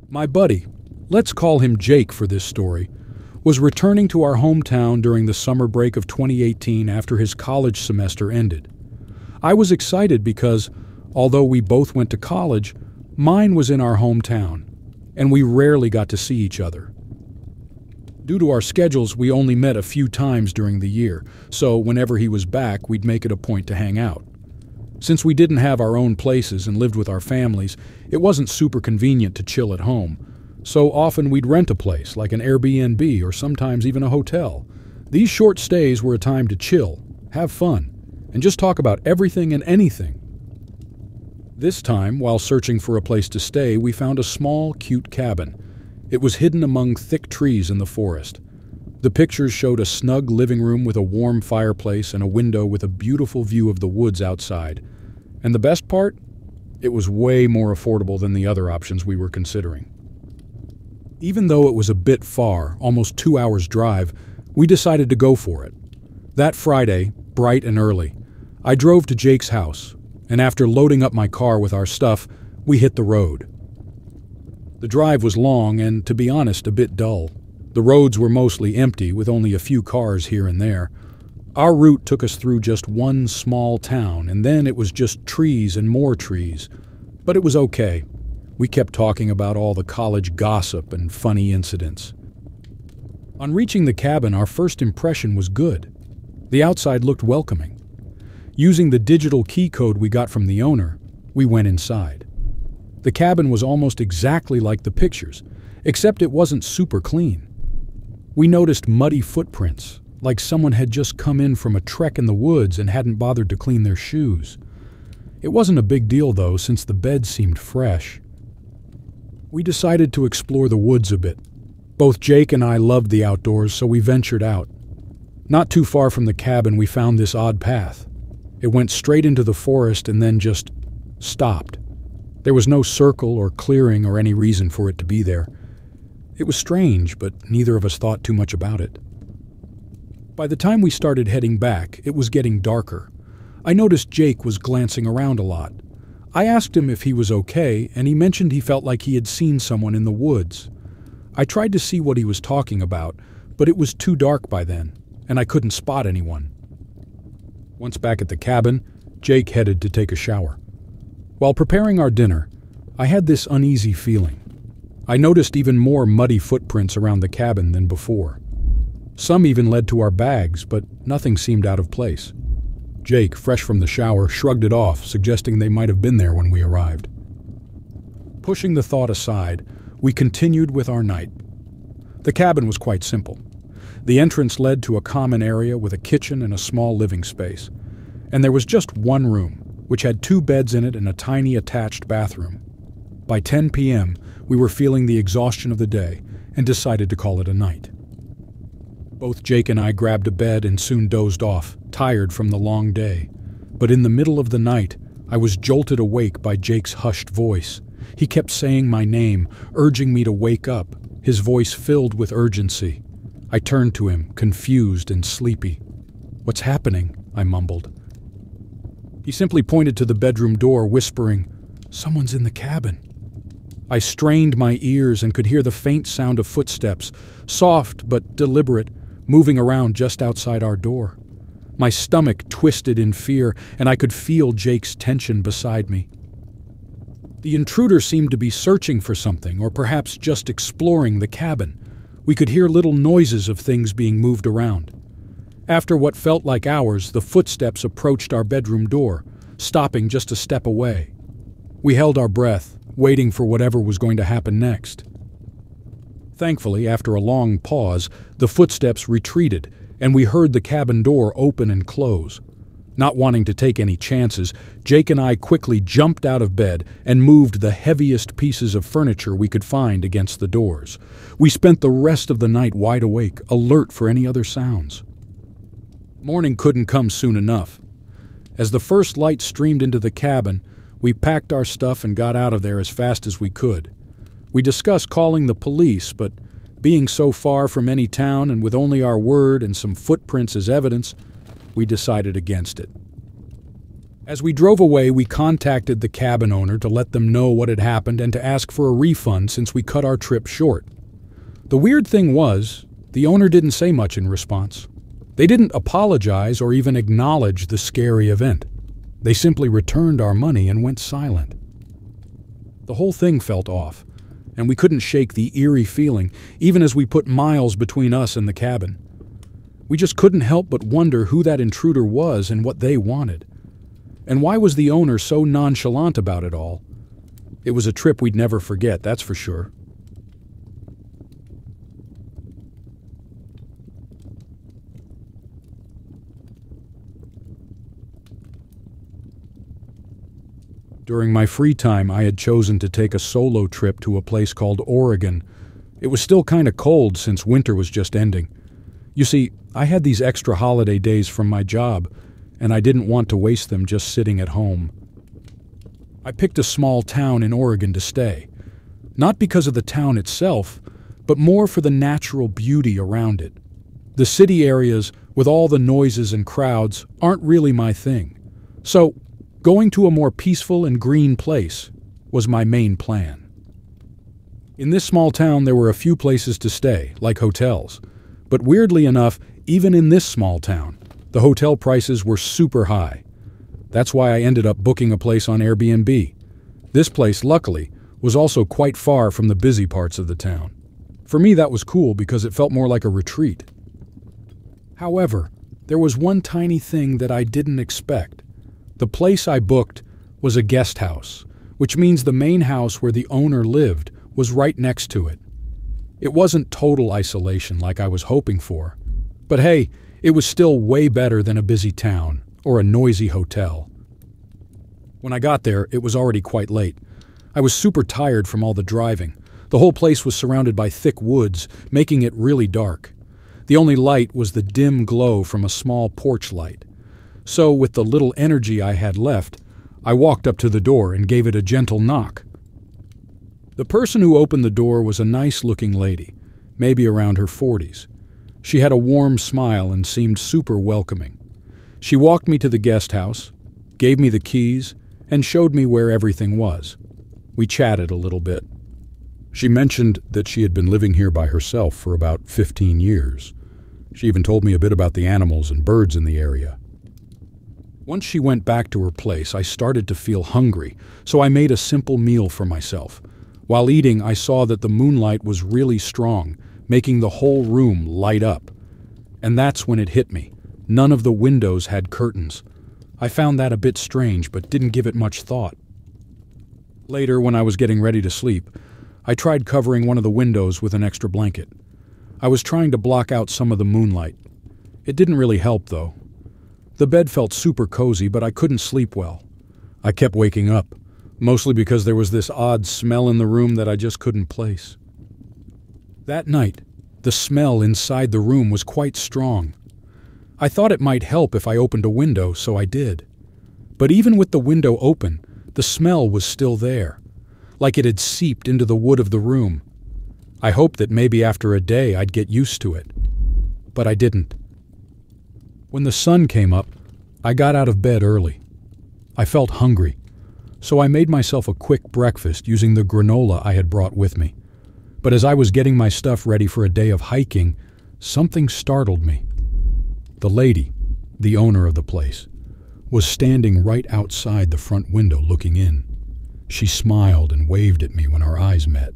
My buddy, let's call him Jake for this story, was returning to our hometown during the summer break of 2018 after his college semester ended. I was excited because, although we both went to college, mine was in our hometown, and we rarely got to see each other. Due to our schedules, we only met a few times during the year, so whenever he was back, we'd make it a point to hang out. Since we didn't have our own places and lived with our families, it wasn't super convenient to chill at home, so often we'd rent a place like an Airbnb or sometimes even a hotel. These short stays were a time to chill, have fun, and just talk about everything and anything. This time, while searching for a place to stay, we found a small, cute cabin. It was hidden among thick trees in the forest. The pictures showed a snug living room with a warm fireplace and a window with a beautiful view of the woods outside. And the best part? It was way more affordable than the other options we were considering. Even though it was a bit far, almost 2 hours drive, we decided to go for it. That Friday, bright and early, I drove to Jake's house, and after loading up my car with our stuff, we hit the road. The drive was long and, to be honest, a bit dull. The roads were mostly empty, with only a few cars here and there. Our route took us through just one small town, and then it was just trees and more trees. But it was okay. We kept talking about all the college gossip and funny incidents. On reaching the cabin, our first impression was good. The outside looked welcoming. Using the digital key code we got from the owner, we went inside. The cabin was almost exactly like the pictures, except it wasn't super clean. We noticed muddy footprints, like someone had just come in from a trek in the woods and hadn't bothered to clean their shoes. It wasn't a big deal though, since the bed seemed fresh. We decided to explore the woods a bit. Both Jake and I loved the outdoors, so we ventured out. Not too far from the cabin, we found this odd path. It went straight into the forest and then just stopped. There was no circle or clearing or any reason for it to be there. It was strange, but neither of us thought too much about it. By the time we started heading back, it was getting darker. I noticed Jake was glancing around a lot. I asked him if he was okay, and he mentioned he felt like he had seen someone in the woods. I tried to see what he was talking about, but it was too dark by then, and I couldn't spot anyone. Once back at the cabin, Jake headed to take a shower. While preparing our dinner, I had this uneasy feeling. I noticed even more muddy footprints around the cabin than before. Some even led to our bags, but nothing seemed out of place. Jake, fresh from the shower, shrugged it off, suggesting they might have been there when we arrived. Pushing the thought aside, we continued with our night. The cabin was quite simple. The entrance led to a common area with a kitchen and a small living space. And there was just one room, which had 2 beds in it and a tiny attached bathroom. By 10 p.m., we were feeling the exhaustion of the day and decided to call it a night. Both Jake and I grabbed a bed and soon dozed off, tired from the long day. But in the middle of the night, I was jolted awake by Jake's hushed voice. He kept saying my name, urging me to wake up, his voice filled with urgency. I turned to him, confused and sleepy. "What's happening?" I mumbled. He simply pointed to the bedroom door, whispering, "Someone's in the cabin." I strained my ears and could hear the faint sound of footsteps, soft but deliberate, moving around just outside our door. My stomach twisted in fear, and I could feel Jake's tension beside me. The intruder seemed to be searching for something, or perhaps just exploring the cabin. We could hear little noises of things being moved around. After what felt like hours, the footsteps approached our bedroom door, stopping just a step away. We held our breath, waiting for whatever was going to happen next. Thankfully, after a long pause, the footsteps retreated, and we heard the cabin door open and close. Not wanting to take any chances, Jake and I quickly jumped out of bed and moved the heaviest pieces of furniture we could find against the doors. We spent the rest of the night wide awake, alert for any other sounds. Morning couldn't come soon enough. As the first light streamed into the cabin, we packed our stuff and got out of there as fast as we could. We discussed calling the police, but being so far from any town and with only our word and some footprints as evidence, we decided against it. As we drove away, we contacted the cabin owner to let them know what had happened and to ask for a refund since we cut our trip short. The weird thing was, the owner didn't say much in response. They didn't apologize or even acknowledge the scary event. They simply returned our money and went silent. The whole thing felt off, and we couldn't shake the eerie feeling, even as we put miles between us and the cabin. We just couldn't help but wonder who that intruder was and what they wanted. And why was the owner so nonchalant about it all? It was a trip we'd never forget, that's for sure. During my free time, I had chosen to take a solo trip to a place called Oregon. It was still kind of cold since winter was just ending. You see, I had these extra holiday days from my job, and I didn't want to waste them just sitting at home. I picked a small town in Oregon to stay, not because of the town itself, but more for the natural beauty around it. The city areas, with all the noises and crowds, aren't really my thing. So, going to a more peaceful and green place was my main plan. In this small town, there were a few places to stay, like hotels. But weirdly enough, even in this small town, the hotel prices were super high. That's why I ended up booking a place on Airbnb. This place, luckily, was also quite far from the busy parts of the town. For me, that was cool because it felt more like a retreat. However, there was one tiny thing that I didn't expect. The place I booked was a guest house, which means the main house where the owner lived was right next to it. It wasn't total isolation like I was hoping for, but hey, it was still way better than a busy town or a noisy hotel. When I got there, it was already quite late. I was super tired from all the driving. The whole place was surrounded by thick woods, making it really dark. The only light was the dim glow from a small porch light. So, with the little energy I had left, I walked up to the door and gave it a gentle knock. The person who opened the door was a nice-looking lady, maybe around her 40s. She had a warm smile and seemed super welcoming. She walked me to the guest house, gave me the keys, and showed me where everything was. We chatted a little bit. She mentioned that she had been living here by herself for about 15 years. She even told me a bit about the animals and birds in the area. Once she went back to her place, I started to feel hungry, so I made a simple meal for myself. While eating, I saw that the moonlight was really strong, making the whole room light up. And that's when it hit me. None of the windows had curtains. I found that a bit strange, but didn't give it much thought. Later, when I was getting ready to sleep, I tried covering one of the windows with an extra blanket. I was trying to block out some of the moonlight. It didn't really help, though. The bed felt super cozy, but I couldn't sleep well. I kept waking up, mostly because there was this odd smell in the room that I just couldn't place. That night, the smell inside the room was quite strong. I thought it might help if I opened a window, so I did. But even with the window open, the smell was still there, like it had seeped into the wood of the room. I hoped that maybe after a day I'd get used to it, but I didn't. When the sun came up, I got out of bed early. I felt hungry, so I made myself a quick breakfast using the granola I had brought with me. But as I was getting my stuff ready for a day of hiking, something startled me. The lady, the owner of the place, was standing right outside the front window looking in. She smiled and waved at me when our eyes met.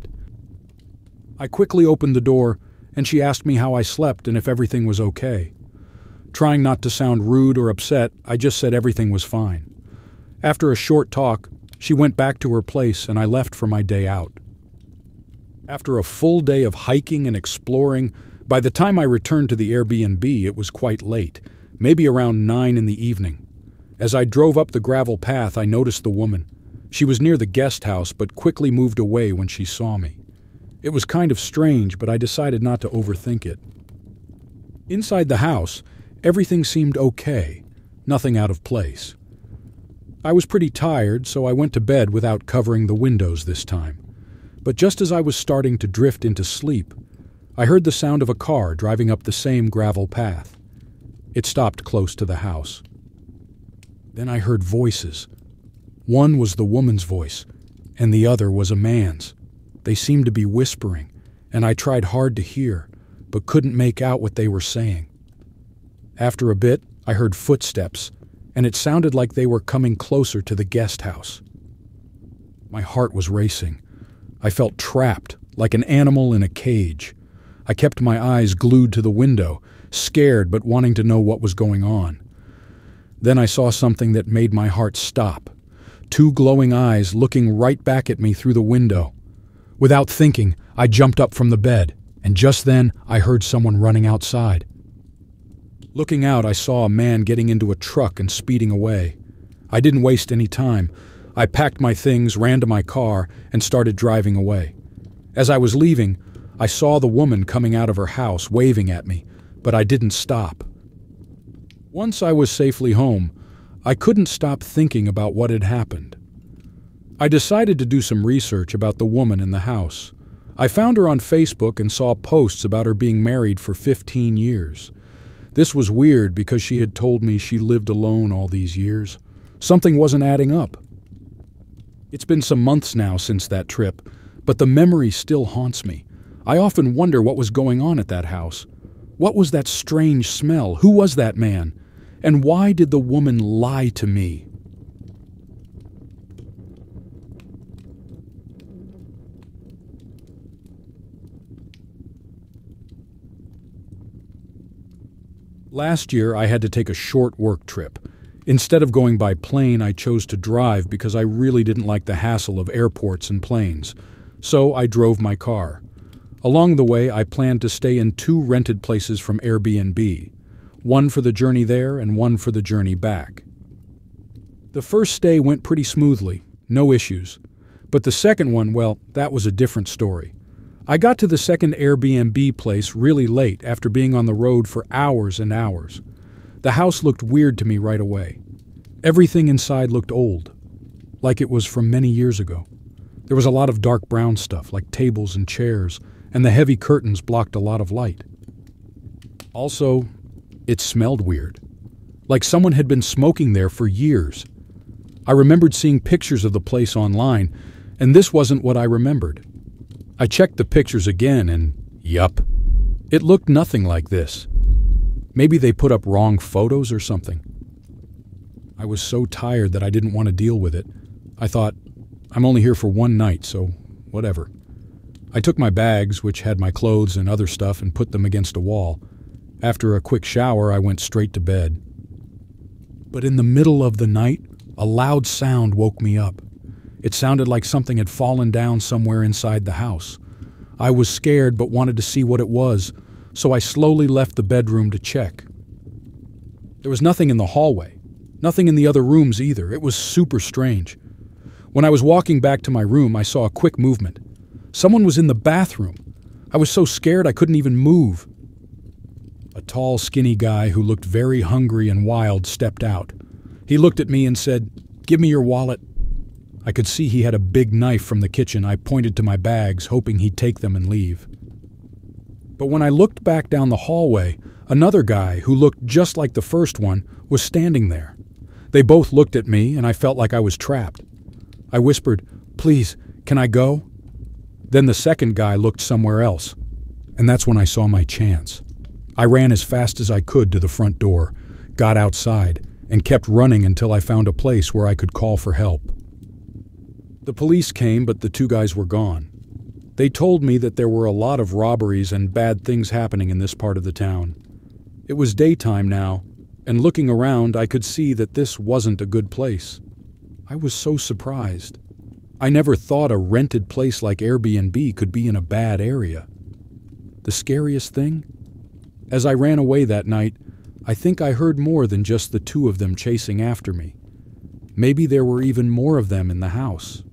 I quickly opened the door, and she asked me how I slept and if everything was okay. Trying not to sound rude or upset, I just said everything was fine. After a short talk, she went back to her place and I left for my day out. After a full day of hiking and exploring, by the time I returned to the Airbnb, it was quite late, maybe around 9 in the evening. As I drove up the gravel path, I noticed the woman. She was near the guest house, but quickly moved away when she saw me. It was kind of strange, but I decided not to overthink it. Inside the house, everything seemed okay, nothing out of place. I was pretty tired, so I went to bed without covering the windows this time. But just as I was starting to drift into sleep, I heard the sound of a car driving up the same gravel path. It stopped close to the house. Then I heard voices. One was the woman's voice, and the other was a man's. They seemed to be whispering, and I tried hard to hear, but couldn't make out what they were saying. After a bit, I heard footsteps, and it sounded like they were coming closer to the guest house. My heart was racing. I felt trapped, like an animal in a cage. I kept my eyes glued to the window, scared but wanting to know what was going on. Then I saw something that made my heart stop. Two glowing eyes looking right back at me through the window. Without thinking, I jumped up from the bed, and just then I heard someone running outside. Looking out, I saw a man getting into a truck and speeding away. I didn't waste any time. I packed my things, ran to my car, and started driving away. As I was leaving, I saw the woman coming out of her house, waving at me, but I didn't stop. Once I was safely home, I couldn't stop thinking about what had happened. I decided to do some research about the woman in the house. I found her on Facebook and saw posts about her being married for 15 years. This was weird because she had told me she lived alone all these years. Something wasn't adding up. It's been some months now since that trip, but the memory still haunts me. I often wonder what was going on at that house. What was that strange smell? Who was that man? And why did the woman lie to me? Last year, I had to take a short work trip. Instead of going by plane, I chose to drive because I really didn't like the hassle of airports and planes. So I drove my car. Along the way, I planned to stay in 2 rented places from Airbnb, one for the journey there and one for the journey back. The first stay went pretty smoothly, no issues. But the second one, well, that was a different story. I got to the second Airbnb place really late after being on the road for hours and hours. The house looked weird to me right away. Everything inside looked old, like it was from many years ago. There was a lot of dark brown stuff, like tables and chairs, and the heavy curtains blocked a lot of light. Also, it smelled weird, like someone had been smoking there for years. I remembered seeing pictures of the place online, and this wasn't what I remembered. I checked the pictures again, and yup, it looked nothing like this. Maybe they put up wrong photos or something. I was so tired that I didn't want to deal with it. I thought, I'm only here for one night, so whatever. I took my bags, which had my clothes and other stuff, and put them against a wall. After a quick shower, I went straight to bed. But in the middle of the night, a loud sound woke me up. It sounded like something had fallen down somewhere inside the house. I was scared but wanted to see what it was, so I slowly left the bedroom to check. There was nothing in the hallway, nothing in the other rooms either. It was super strange. When I was walking back to my room, I saw a quick movement. Someone was in the bathroom. I was so scared I couldn't even move. A tall, skinny guy who looked very hungry and wild stepped out. He looked at me and said, "Give me your wallet." I could see he had a big knife from the kitchen. I pointed to my bags, hoping he'd take them and leave. But when I looked back down the hallway, another guy who looked just like the first one was standing there. They both looked at me, and I felt like I was trapped. I whispered, "Please, can I go?" Then the second guy looked somewhere else, and that's when I saw my chance. I ran as fast as I could to the front door, got outside, and kept running until I found a place where I could call for help. The police came, but the 2 guys were gone. They told me that there were a lot of robberies and bad things happening in this part of the town. It was daytime now, and looking around, I could see that this wasn't a good place. I was so surprised. I never thought a rented place like Airbnb could be in a bad area. The scariest thing? As I ran away that night, I think I heard more than just the 2 of them chasing after me. Maybe there were even more of them in the house.